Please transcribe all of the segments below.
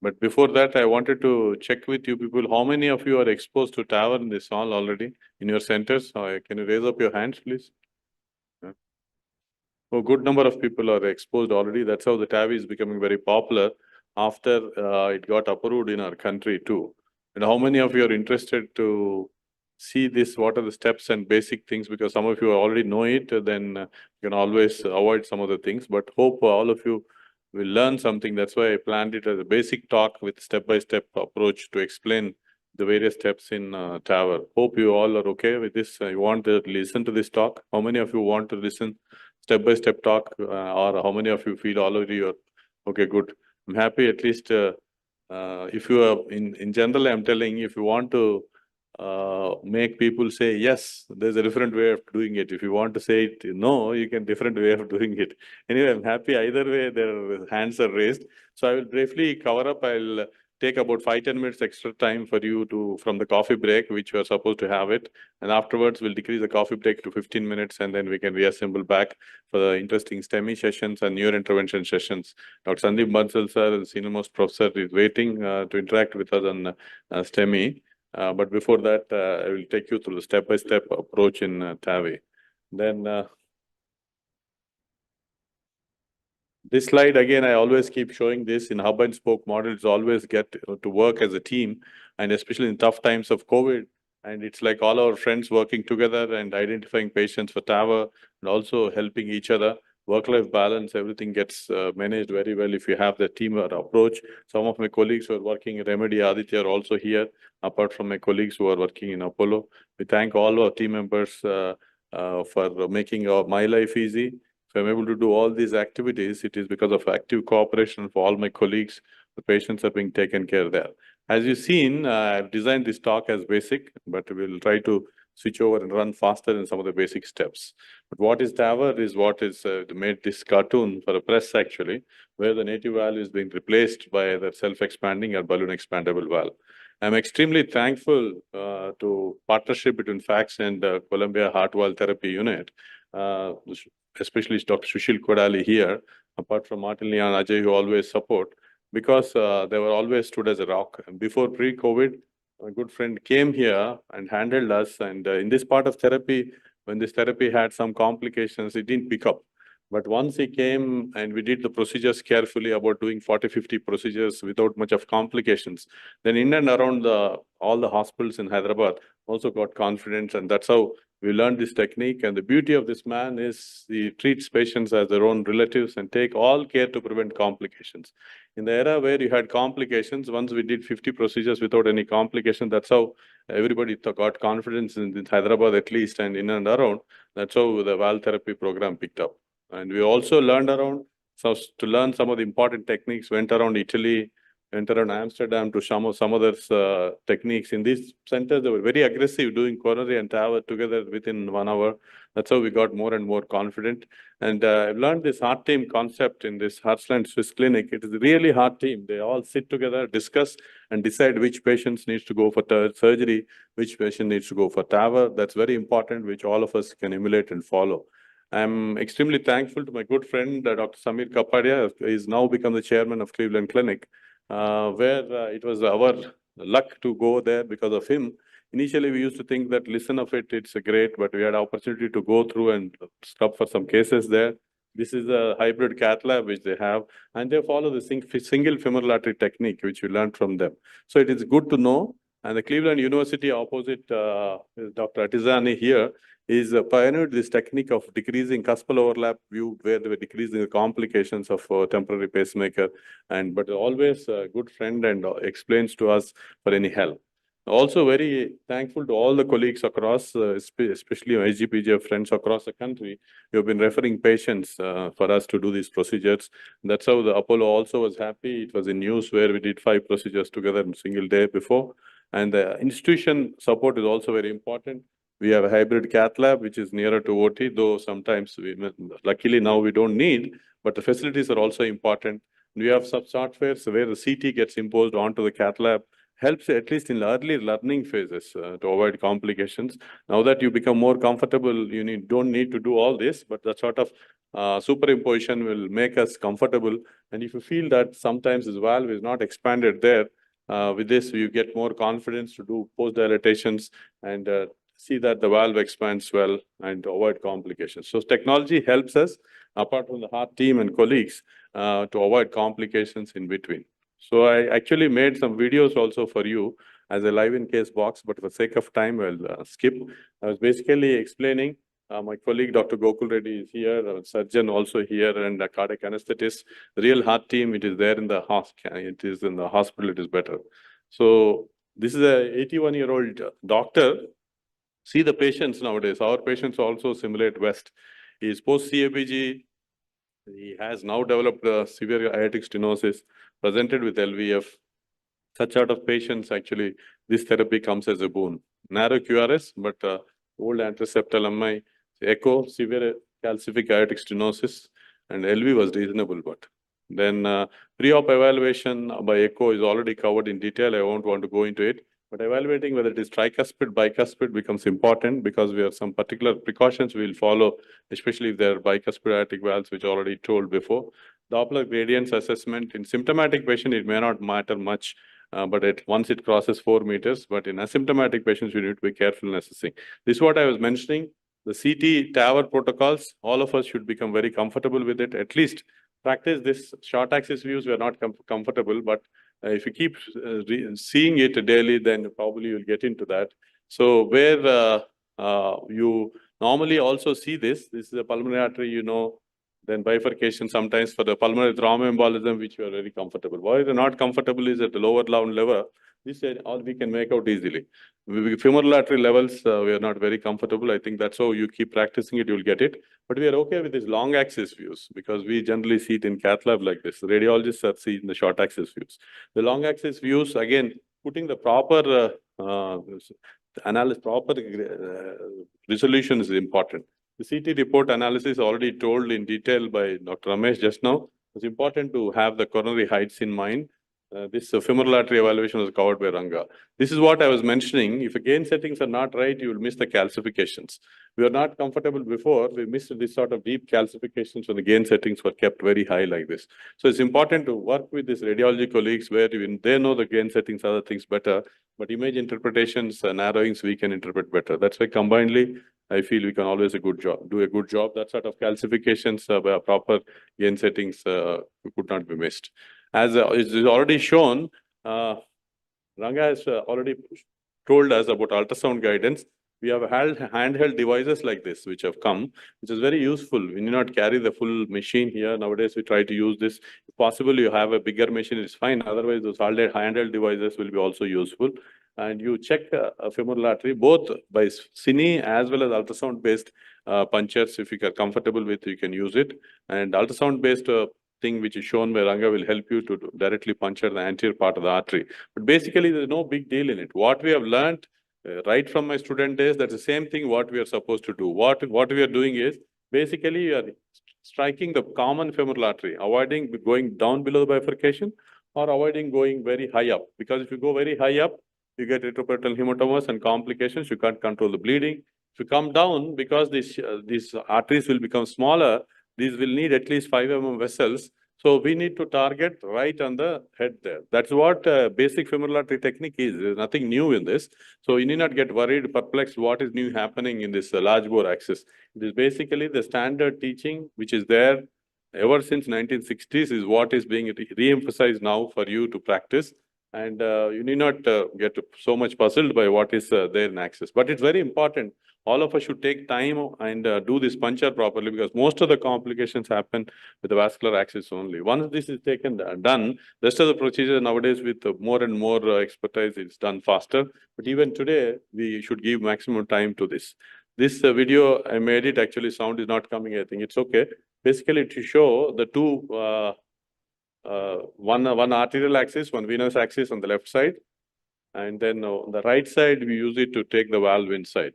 But before that, I wanted to check with you people, how many of you are exposed to TAVI in this hall already in your centers? Can you raise up your hands, please? Yeah. A good number of people are exposed already. That's how the TAVI is becoming very popular after it got approved in our country too. And how many of you are interested to see this? What are the steps and basic things? Because some of you already know it, then you can always avoid some of the things. But hope all of you will learn something. That's why I planned it as a basic talk with step-by-step approach to explain the various steps in TAVI. Hope you all are okay with this. You want to listen to this talk? How many of you want to listen step-by-step talk, or how many of you feel already you're okay? Good. I'm happy. At least if you are in general, I'm telling, if you want to make people say yes, there's a different way of doing it. If you want to say it no, you can different way of doing it. Anyway, I'm happy either way their hands are raised. So I will briefly cover up. I'll take about 5-10 minutes extra time for you to from the coffee break, which you are supposed to have it. And afterwards, we'll decrease the coffee break to 15 minutes, and then we can reassemble back for the interesting STEMI sessions and neurointervention sessions. Dr. Sandeep Bansal sir, the senior most professor, is waiting to interact with us on STEMI. But before that, I will take you through the step-by-step approach in TAVI. Then this slide, again, I always keep showing this in hub and spoke models, always get to work as a team, and especially in tough times of COVID. And it's like all our friends working together and identifying patients for TAVI and also helping each other. Work-life balance, everything gets managed very well if you have the team approach. Some of my colleagues who are working in Remedy, Aditya, are also here, apart from my colleagues who are working in Apollo. We thank all our team members for making my life easy. If I'm able to do all these activities, it is because of active cooperation for all my colleagues. The patients are being taken care of there. As you've seen, I've designed this talk as basic, but we'll try to switch over and run faster in some of the basic steps. But what is TAVI is what is made this cartoon for a press actually, where the native valve is being replaced by the self-expanding or balloon expandable valve. I'm extremely thankful to partnership between FACS and Columbia Heart Valve Therapy Unit, especially Dr. Sushil Kodali here, apart from Martin Leon Ajay, who always support, because they were always stood as a rock. Before pre-COVID, a good friend came here and handled us. And in this part of therapy, when this therapy had some complications, it didn't pick up. But once he came and we did the procedures carefully, about doing 40-50 procedures without much of complications, then in and around all the hospitals in Hyderabad also got confidence, and that's how we learned this technique. And the beauty of this man is he treats patients as their own relatives and take all care to prevent complications. In the era where you had complications, once we did 50 procedures without any complication, that's how everybody got confidence in Hyderabad at least, and in and around. That's how the valve therapy program picked up. And we also learned around, so to learn some of the important techniques, went around Italy, went around Amsterdam to some other techniques. In these centers, they were very aggressive, doing coronary and TAVI together within 1 hour. That's how we got more and more confident. And I've learned this heart team concept in this Heartland Swiss clinic. It is a really heart team. They all sit together, discuss, and decide which patients needs to go for surgery, which patient needs to go for TAVI. That's very important, which all of us can emulate and follow. I'm extremely thankful to my good friend, Dr. Samir Kapadia. He's now become the chairman of Cleveland Clinic, where it was our luck to go there because of him. Initially, we used to think that listen of it's great, but we had opportunity to go through and scrub for some cases there. This is a hybrid cath lab which they have, and they follow the single femoral artery technique, which we learned from them. So it is good to know. And the Cleveland University opposite Dr. Atizani here is pioneered this technique of decreasing cuspal overlap view, where they were decreasing the complications of temporary pacemaker, but always a good friend and explains to us for any help. Also very thankful to all the colleagues across, especially SGPGF friends across the country, who have been referring patients for us to do these procedures. That's how the Apollo also was happy. It was in news where we did 5 procedures together in a single day before. And the institution support is also very important. We have a hybrid cath lab, which is nearer to OT, though sometimes, luckily now we don't need, but the facilities are also important. We have some softwares where the CT gets imposed onto the cath lab, helps at least in early learning phases to avoid complications. Now that you become more comfortable, you don't need to do all this, but the sort of superimposition will make us comfortable. And if you feel that sometimes this valve is not expanded there, with this, you get more confidence to do post-dilatations and see that the valve expands well and avoid complications. So technology helps us, apart from the heart team and colleagues, to avoid complications in between. So I actually made some videos also for you as a live in case box, but for sake of time, I'll skip. I was basically explaining. My colleague, Dr. Gokul Reddy, is here, a surgeon also here, and a cardiac anesthetist. The real heart team, it is there in the hospital. It is in the hospital, it is better. So this is a 81-year-old doctor. See the patients nowadays. Our patients also simulate West. He is post-CABG. He has now developed severe aortic stenosis, presented with LVF. Such sort of patients, actually, this therapy comes as a boon. Narrow QRS, but old antiseptal MI, echo, severe calcific aortic stenosis, and LV was reasonable, but then pre-op evaluation by echo is already covered in detail. I won't want to go into it, but evaluating whether it is tricuspid, bicuspid becomes important because we have some particular precautions we will follow, especially if there are bicuspid aortic valves, which I already told before. Doppler gradients assessment in symptomatic patient, it may not matter much. But once it crosses 4 meters, but in asymptomatic patients, we need to be careful in assessing. This is what I was mentioning. The CT TAVR protocols, all of us should become very comfortable with it. At least practice this short axis views. We are not comfortable, but if you keep seeing it daily, then probably you'll get into that. So where you normally also see this is a pulmonary artery, then bifurcation sometimes for the pulmonary thromboembolism, which we are very comfortable. Why we are not comfortable is at the lower level. This all we can make out easily. Femoral artery levels, we are not very comfortable. I think that's how you keep practicing it, you'll get it. But we are okay with these long axis views because we generally see it in cath lab like this. Radiologists are seeing the short axis views. The long axis views, again, putting the proper analysis, proper resolution is important. The CT report analysis already told in detail by Dr. Ramesh just now. It's important to have the coronary heights in mind. This femoral artery evaluation was covered by Ranga. This is what I was mentioning. If the gain settings are not right, you will miss the calcifications. We were not comfortable before. We missed this sort of deep calcifications when the gain settings were kept very high like this. So it's important to work with these radiology colleagues where even they know the gain settings, other things better, but image interpretations, narrowings, we can interpret better. That's why combinedly, I feel we can always do a good job. That sort of calcifications by proper gain settings could not be missed. As is already shown, Ranga has already told us about ultrasound guidance. We have handheld devices like this, which have come, which is very useful. We need not carry the full machine here. Nowadays, we try to use this. If possible, you have a bigger machine, it's fine. Otherwise, those handheld devices will be also useful. And you check a femoral artery, both by cine as well as ultrasound-based punctures. If you are comfortable with, you can use it. And ultrasound-based thing which is shown by Ranga will help you to directly puncture the anterior part of the artery. But basically, there's no big deal in it. What we have learned right from my student days, that's the same thing what we are supposed to do. What we are doing is, basically, you are striking the common femoral artery, avoiding going down below the bifurcation or avoiding going very high up. Because if you go very high up, you get retroperitoneal hematomas and complications. You can't control the bleeding. If you come down, because these arteries will become smaller, these will need at least 5 mm vessels. So we need to target right on the head there. That's what basic femoral artery technique is. There's nothing new in this. So you need not get worried, perplexed, what is new happening in this large bore axis. It is basically the standard teaching, which is there ever since 1960s, is what is being re-emphasized now for you to practice. And you need not get so much puzzled by what is there in axis. But it's very important. All of us should take time and do this puncture properly, because most of the complications happen with the vascular axis only. Once this is done, rest of the procedure nowadays with more and more expertise, it's done faster. But even today, we should give maximum time to this. This video, I made it, actually sound is not coming, I think it's okay. Basically to show the two one arterial axis, one venous axis on the left side, and then on the right side, we use it to take the valve inside.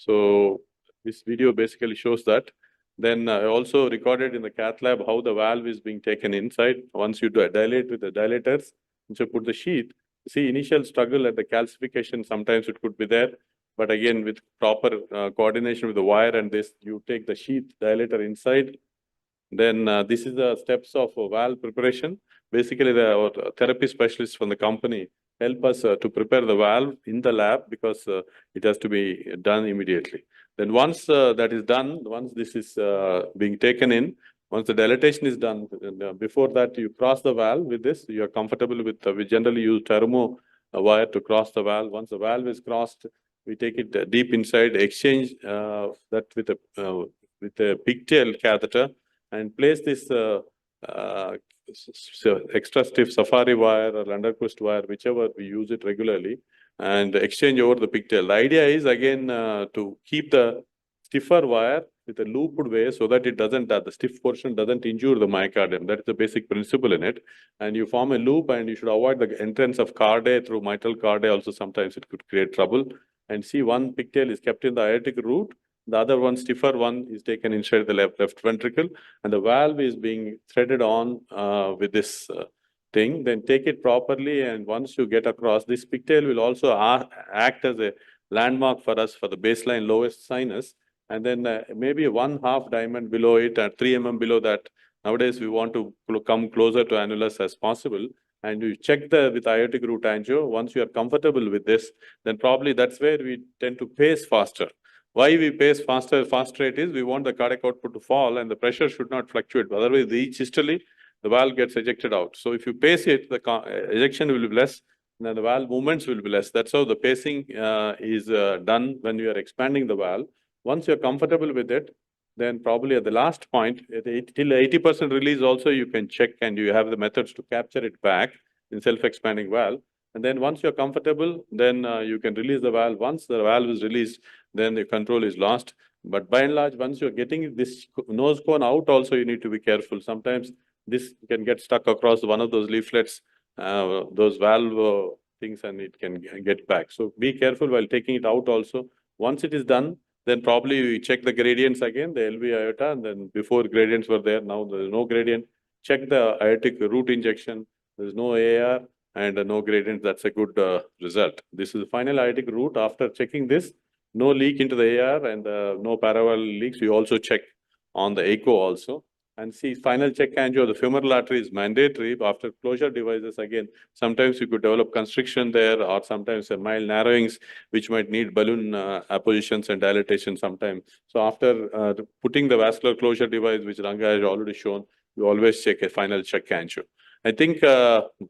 So this video basically shows that. Then I also recorded in the cath lab how the valve is being taken inside. Once you dilate with the dilators, once you put the sheath, see initial struggle at the calcification, sometimes it could be there. But again, with proper coordination with the wire and this, you take the sheath dilator inside, Then this is the steps of valve preparation. Basically, our therapy specialists from the company help us to prepare the valve in the lab because it has to be done immediately. Then once that is done, once this is being taken in, once the dilatation is done, before that you cross the valve with this, you are comfortable with, we generally use thermo wire to cross the valve. Once the valve is crossed, we take it deep inside, exchange that with a pigtail catheter and place this extra stiff safari wire or Lunderquist wire, whichever we use it regularly, and exchange over the pigtail. The idea is again to keep the stiffer wire with a looped way so that it doesn't, the stiff portion doesn't injure the myocardium. That is the basic principle in it. And you form a loop and you should avoid the entrance of cardia through mitral cardia. Also, sometimes it could create trouble. And see, one pigtail is kept in the aortic root. The other one, stiffer one, is taken inside the left ventricle, and the valve is being threaded on with this thing. Then take it properly, and once you get across, this pigtail will also act as a landmark for us for the baseline lowest sinus, and then maybe 1/2 diamond below it and 3 mm below that. Nowadays, we want to come closer to annulus as possible, and you check with aortic root angio. Once you are comfortable with this, then probably that's where we tend to pace faster. Why we pace faster rate is we want the cardiac output to fall and the pressure should not fluctuate. Otherwise, each systole, the valve gets ejected out. So if you pace it, the ejection will be less, and the valve movements will be less. That's how the pacing is done when you are expanding the valve. Once you're comfortable with it, then probably at the last point, till 80% release also you can check, and you have the methods to capture it back in self-expanding valve. And then once you're comfortable, then you can release the valve. Once the valve is released, then the control is lost. But by and large, once you're getting this nose cone out also, you need to be careful. Sometimes this can get stuck across one of those leaflets, those valve things, and it can get back. So be careful while taking it out also. Once it is done, then probably we check the gradients again, the LV aorta, and then before gradients were there, now there is no gradient. Check the aortic root injection, there is no AR and no gradient. That's a good result. This is the final aortic root. After checking this, no leak into the AR and no parallel leaks. We also check on the echo also. And see, final check angio, the femoral artery is mandatory. After closure devices, again, sometimes you could develop constriction there, or sometimes mild narrowings, which might need balloon appositions and dilatation sometimes. So after putting the vascular closure device, which Ranga has already shown, you always check a final check angio. I think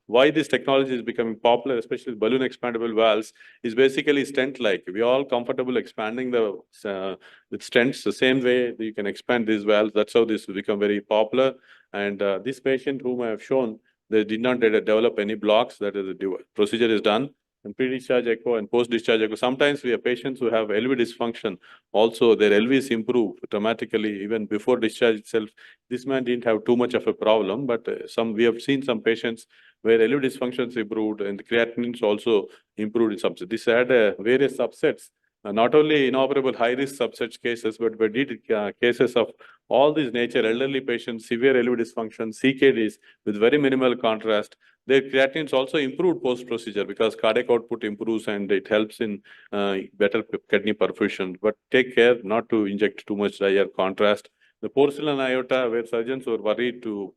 why this technology is becoming popular, especially balloon expandable valves, is basically stent-like. We are all comfortable expanding with stents the same way you can expand these valves. That's how this will become very popular. And this patient whom I have shown, they did not develop any blocks. That is, the procedure is done. And pre-discharge echo and post-discharge echo. Sometimes we have patients who have LV dysfunction. Also, their LVs improve dramatically even before discharge itself. This man didn't have too much of a problem, but we have seen some patients where LV dysfunctions improved and the creatinines also improved in subsets. This had various subsets, not only inoperable high-risk subsets cases, but we did cases of all these nature, elderly patients, severe LV dysfunction, CKDs with very minimal contrast. Their creatinines also improved post-procedure because cardiac output improves and it helps in better kidney perfusion. But take care not to inject too much higher contrast. The porcelain aorta, where surgeons were worried to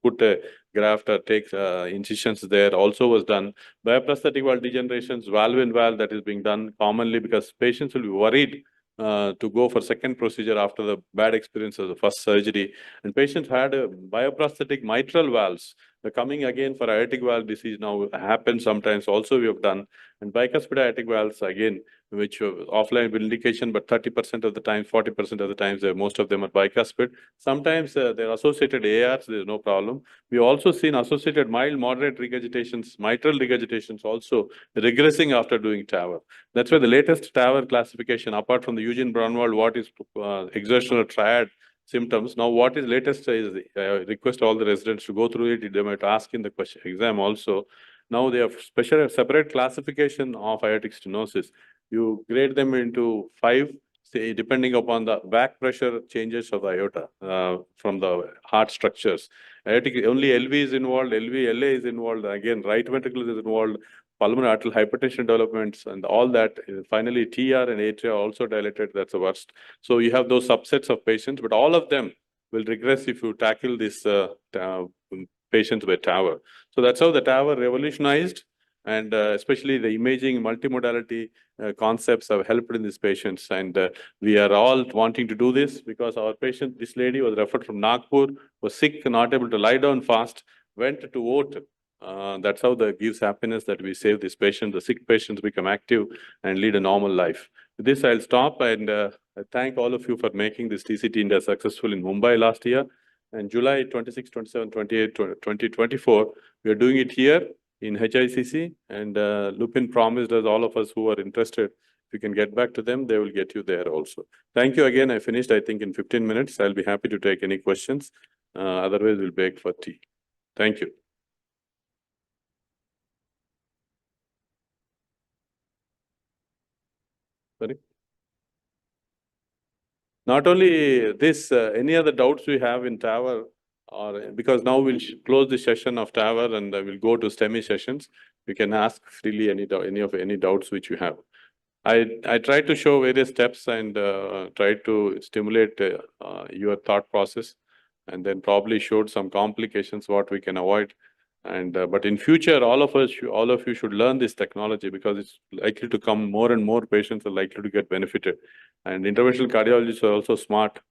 put a graft or take incisions there, also was done. Bioprosthetic valve degenerations, valve in valve, that is being done commonly because patients will be worried to go for second procedure after the bad experience of the first surgery. And patients had bioprosthetic mitral valves. The coming again for aortic valve disease now happens sometimes also we have done. And bicuspid aortic valves again, which offline indication, but 30% of the time, 40% of the times, most of them are bicuspid. Sometimes they're associated ARs, there's no problem. We also seen associated mild, moderate regurgitations, mitral regurgitations also regressing after doing TAVR. That's why the latest TAVR classification, apart from the Eugene Braunwald, what is exertional triad symptoms. Now, what is latest is request all the residents to go through it. They might ask in the question exam also. Now they have separate classification of aortic stenosis. You grade them into 5, say, depending upon the back pressure changes of the aorta from the heart structures. Aortic, only LV is involved, LV, LA is involved. Again, right ventricle is involved. Pulmonary arterial hypertension developments and all that. Finally, TR and atria are also dilated. That's the worst. So you have those subsets of patients, but all of them will regress if you tackle this patients with TAVR. So that's how the TAVR revolutionized, and especially the imaging multimodality concepts have helped in these patients. And we are all wanting to do this because our patient, this lady was referred from Nagpur, was sick, not able to lie down fast, went to vote. That's how that gives happiness, that we save this patient. The sick patients become active and lead a normal life. With this, I'll stop, and I thank all of you for making this TCT India successful in Mumbai last year. And July 26, 27, 28, 2024, we are doing it here in HICC. And Lupin promised us, all of us who are interested, if you can get back to them, they will get you there also. Thank you again. I finished, I think, in 15 minutes. I'll be happy to take any questions. Otherwise, we'll break for tea. Thank you. Sorry. Not only this, any other doubts we have in TAVR, or because now we'll close the session of TAVR and we'll go to STEMI sessions. You can ask freely any doubts which you have. I tried to show various steps and try to stimulate your thought process, and then probably showed some complications what we can avoid. And but in future, all of you should learn this technology, because it's likely to come. More and more patients are likely to get benefited, and interventional cardiologists are also smart.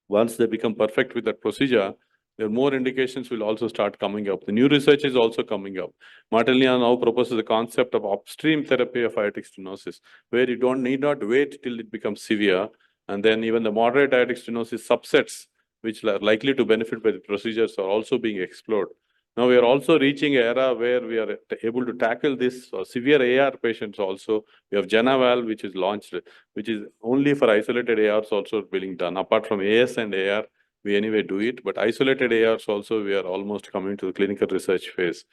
Once they become perfect with that procedure, there more indications will also start coming up. The new research is also coming up. Martellian now proposes the concept of upstream therapy of aortic stenosis, where you need not wait till it becomes severe, and then even the moderate aortic stenosis subsets, which are likely to benefit by the procedures, are also being explored. Now we are also reaching an era where we are able to tackle this severe AR patients also. We have JenaValve, which is launched, which is only for isolated ARs also being done. Apart from AS and AR, we anyway do it. But isolated ARs also, we are almost coming to the clinical research phase.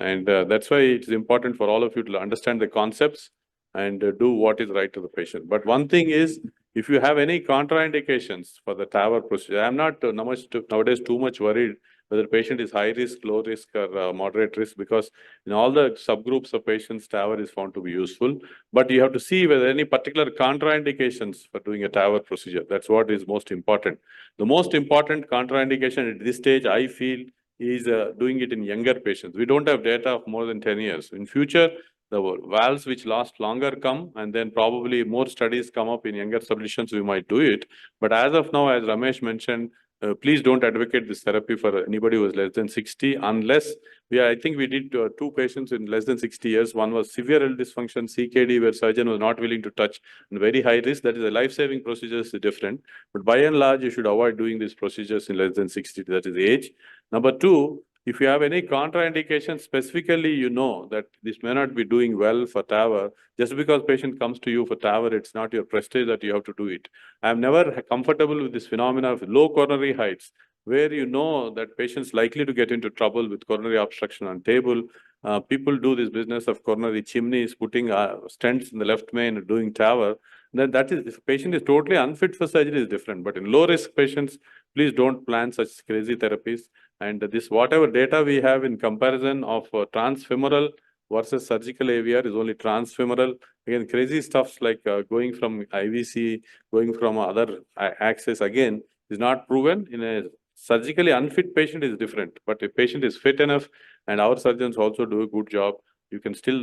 And that's why it's important for all of you to understand the concepts and do what is right to the patient. But one thing is, if you have any contraindications for the TAVR procedure, I'm not nowadays too much worried whether the patient is high risk, low risk, or moderate risk, because in all the subgroups of patients, TAVR is found to be useful. But you have to see whether any particular contraindications for doing a TAVR procedure. That's what is most important. The most important contraindication at this stage, I feel, is doing it in younger patients. We don't have data of more than 10 years. In future, the valves which last longer come, and then probably more studies come up in younger sublutions, we might do it. But as of now, as Ramesh mentioned, please don't advocate this therapy for anybody who is less than 60, unless I think we did two patients in less than 60 years. One was severe L dysfunction, CKD, where surgeon was not willing to touch, and very high risk. That is a life-saving procedure is different. But by and large, you should avoid doing these procedures in less than 60, that is age. Number two, if you have any contraindication, specifically, you know that this may not be doing well for TAVR. Just because patient comes to you for TAVR, it's not your prestige that you have to do it. I'm never comfortable with this phenomena of low coronary heights, where you know that patients likely to get into trouble with coronary obstruction on table. People do this business of coronary chimneys, putting stents in the left main and doing TAVR. Then that is, if a patient is totally unfit for surgery, is different. But in low risk patients, please don't plan such crazy therapies. And this, whatever data we have in comparison of transfemoral versus surgical AVR, is only transfemoral. Again, crazy stuffs like going from IVC, going from other access, again, is not proven. In a surgically unfit patient is different. But if patient is fit enough, and our surgeons also do a good job, you can still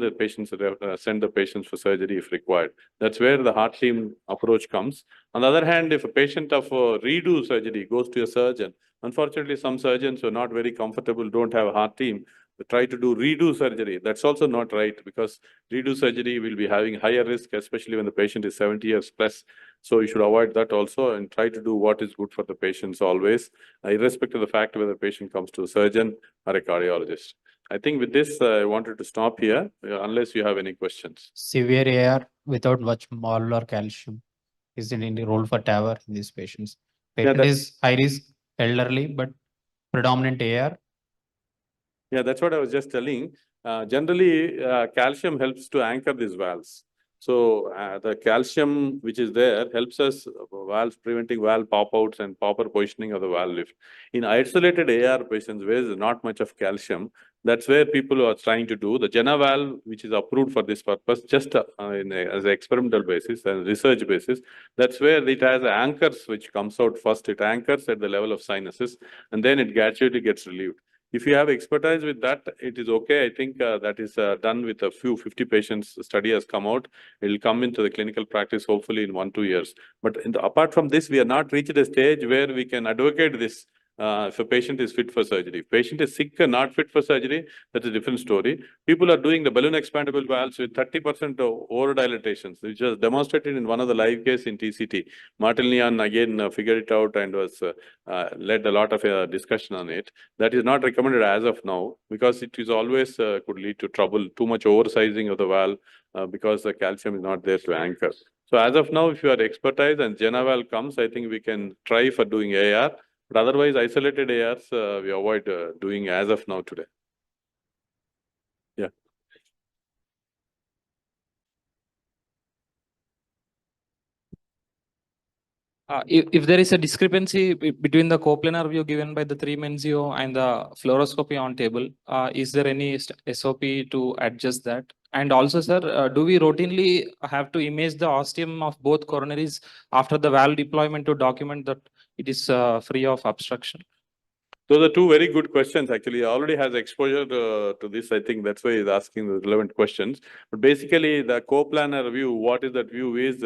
send the patients for surgery if required. That's where the heart team approach comes. On the other hand, if a patient of redo surgery goes to a surgeon, unfortunately, some surgeons who are not very comfortable, don't have a heart team, they try to do redo surgery. That's also not right, because redo surgery will be having higher risk, especially when the patient is 70 years plus. So you should avoid that also, and try to do what is good for the patients always, irrespective of the fact whether the patient comes to a surgeon or a cardiologist. I think with this, I wanted to stop here, unless you have any questions. Severe AR without much molar calcium is in any role for TAVR in these patients. Patient is high risk, elderly, but predominant AR. Yeah, that's what I was just telling. Generally, calcium helps to anchor these valves. So the calcium which is there helps us valves, preventing valve pop-outs and proper positioning of the valve lift. In isolated AR patients where there's not much of calcium, That's where people are trying to do. The Jena valve, which is approved for this purpose, just as an experimental basis and research basis, that's where it has anchors which comes out first. It anchors at the level of sinuses, and then it gradually gets relieved. If you have expertise with that, it is okay. I think that is done with a few 50 patients. The study has come out. It will come into the clinical practice hopefully in 1-2 years. But apart from this, we are not reached a stage where we can advocate this. If a patient is fit for surgery. If patient is sick and not fit for surgery, that's a different story. People are doing the balloon expandable valves with 30% over-dilatations, which was demonstrated in one of the live case in TCT. Martin Leon again figured it out and was led a lot of discussion on it. That is not recommended as of now because it is always could lead to trouble, too much oversizing of the valve because the calcium is not there to anchor. So as of now, if you are expertise and Jena valve comes, I think we can try for doing AR. But otherwise, isolated ARs, we avoid doing as of now today. Yeah. If there is a discrepancy between the coplanar view given by the 3-Menzio and the fluoroscopy on table, is there any SOP to adjust that? And also, sir, do we routinely have to image the ostium of both coronaries after the valve deployment to document that it is free of obstruction? Those are two very good questions. Actually, he already has exposure to this. I think that's why he's asking the relevant questions. But basically, the coplanar view, what is that view is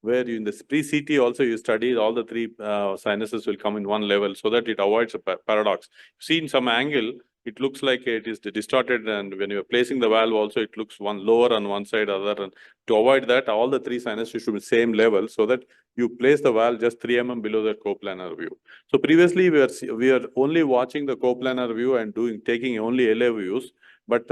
where you, in the pre-CT also you study all the three sinuses will come in one level so that it avoids a paradox. See in some angle, it looks like it is distorted, and when you're placing the valve also, it looks one lower on one side, other. And to avoid that, all the three sinuses should be same level so that you place the valve just 3 mm below the coplanar view. So previously we are only watching the coplanar view and taking only LA views. But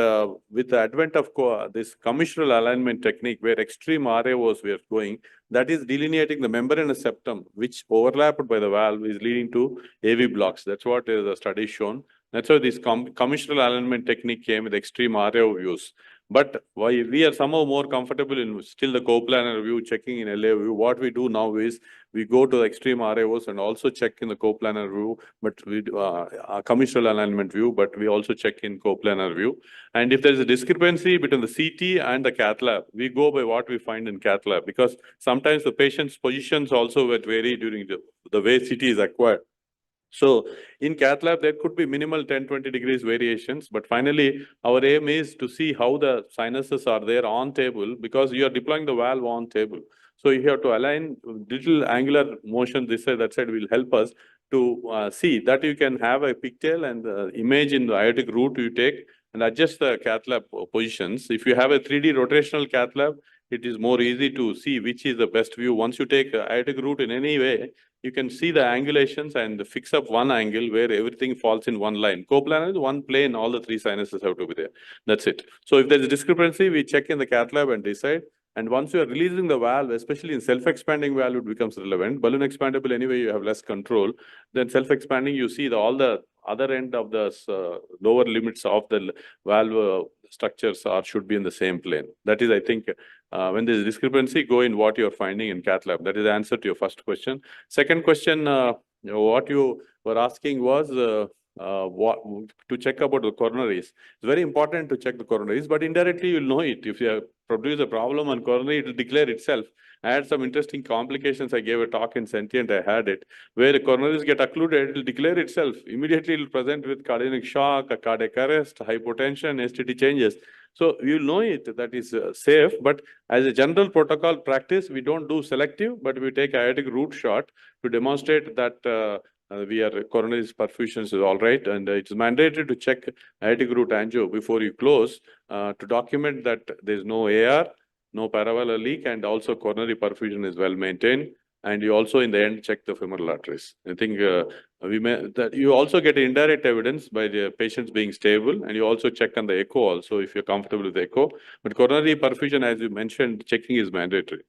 with the advent of this commissural alignment technique where extreme RAOs we are going, that is delineating the membranous septum, which overlapped by the valve is leading to AV blocks. That's what the study shown. That's why this commissural alignment technique came with extreme RAO views. But why we are somehow more comfortable in still the coplanar view, checking in LA view. What we do now is we go to the extreme RAOs and also check in the coplanar view, but we do commissural alignment view, but we also check in coplanar view. And if there is a discrepancy between the CT and the cath lab, we go by what we find in cath lab because sometimes the patient's positions also will vary during the way CT is acquired. So in cath lab, there could be minimal 10-20 degrees variations, but finally our aim is to see how the sinuses are there on table because you are deploying the valve on table. So you have to align little angular motion this side, that side will help us to see that you can have a pigtail and image in the aortic root you take and adjust the cath lab positions. If you have a 3D rotational cath lab, it is more easy to see which is the best view. Once you take aortic root in any way, you can see the angulations and fix up one angle where everything falls in one line. Coplanar is one plane, all the three sinuses have to be there. That's it. So if there's a discrepancy, we check in the cath lab and decide. And once you are releasing the valve, especially in self-expanding valve, it becomes relevant. Balloon expandable, anyway, you have less control. Then self-expanding, you see all the other end of the lower limits of the valve structures should be in the same plane. That is, I think, when there's discrepancy, go in what you're finding in cath lab. That is the answer to your first question. Second question, what you were asking was what to check about the coronaries. It's very important to check the coronaries, but indirectly you'll know it. If you produce a problem on coronary, it will declare itself. I had some interesting complications. I gave a talk in Sentient, I had it, where the coronaries get occluded, it will declare itself. Immediately it will present with cardiac shock, a cardiac arrest, hypotension, STT changes. So you know it, that is safe, but as a general protocol practice, we don't do selective, but we take aortic root shot to demonstrate that we are coronary perfusions is all right, and it's mandatory to check aortic root angio before you close to document that there is no AR, no paravalvular leak, and also coronary perfusion is well maintained. And you also, in the end, check the femoral arteries. I think that you also get indirect evidence by the patients being stable, and you also check on the echo also if you're comfortable with the echo. But coronary perfusion, as you mentioned, checking is mandatory.